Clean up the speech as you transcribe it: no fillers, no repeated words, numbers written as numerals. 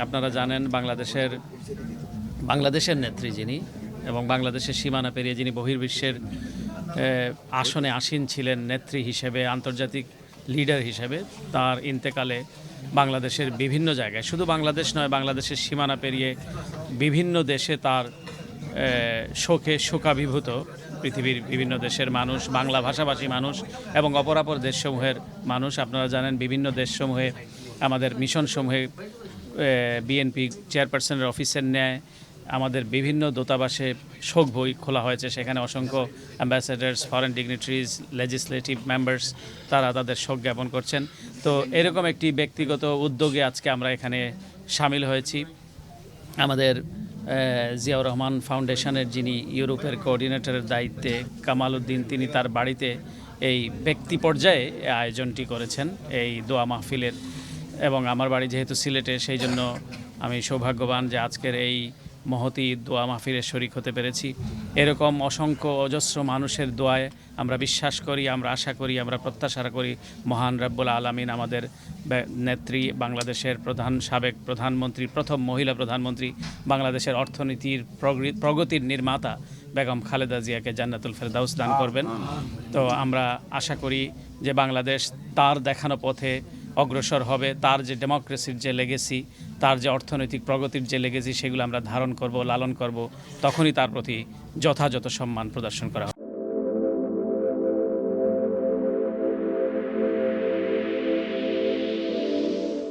আপনারা জানেন বাংলাদেশের নেত্রী যিনি এবং বাংলাদেশের সীমানা পেরিয়ে যিনি বহির্বিশ্বের আসনে আসীন ছিলেন নেত্রী হিসেবে, আন্তর্জাতিক লিডার হিসেবে, তার ইন্তেকালে বাংলাদেশের বিভিন্ন জায়গায়, শুধু বাংলাদেশ নয়, বাংলাদেশের সীমানা পেরিয়ে বিভিন্ন দেশে তার শোকে শোকাভিভূত পৃথিবীর বিভিন্ন দেশের মানুষ, বাংলা ভাষাভাষী মানুষ এবং অপরাপর দেশসমূহের মানুষ। আপনারা জানেন বিভিন্ন দেশসমূহে আমাদের মিশনসমূহে বিএনপি চেয়ারপারসনের অফিসের ন্যায় আমাদের বিভিন্ন দূতাবাসে শোক বই খোলা হয়েছে। সেখানে অসংখ্য ambassadors, foreign dignitaries, legislative members তারা তাদের শোক জ্ঞাপন করছেন। তো এরকম একটি ব্যক্তিগত উদ্যোগে আজকে আমরা এখানে সামিল হয়েছি। আমাদের জিয়াউর রহমান ফাউন্ডেশনের যিনি ইউরোপের কোঅর্ডিনেটরের দায়িত্বে কামাল উদ্দিন, তিনি তার বাড়িতে এই ব্যক্তি পর্যায়ে আয়োজনটি করেছেন এই দোয়া মাহফিলের। এবং আমার বাড়ি যেহেতু সিলেটে, সেই জন্য আমি সৌভাগ্যবান যে আজকের এই মহতী দোয়া মাহফিলের শরিক হতে পেরেছি। এরকম অসংখ্য অজস্র মানুষের দোয়ায় আমরা বিশ্বাস করি, আমরা আশা করি, আমরা প্রত্যাশা করি মহান রব্বুল আলামিন আমাদের নেত্রী, বাংলাদেশের সাবেক প্রধানমন্ত্রী, প্রথম মহিলা প্রধানমন্ত্রী, বাংলাদেশের অর্থনীতির প্রগতির নির্মাতা বেগম খালেদা জিয়াকে জান্নাতুল ফেরদাউস দান করবেন। তো আমরা আশা করি যে বাংলাদেশ তার দেখানো পথে অগ্রসর হবে, তার যে ডেমোক্রেসির যে লেগেসি, তার যে অর্থনৈতিক প্রগতির যে লেগেসি, সেগুলো আমরা ধারণ করব, লালন করব, তখনই তার প্রতি যথাযথ সম্মান প্রদর্শন করা হবে।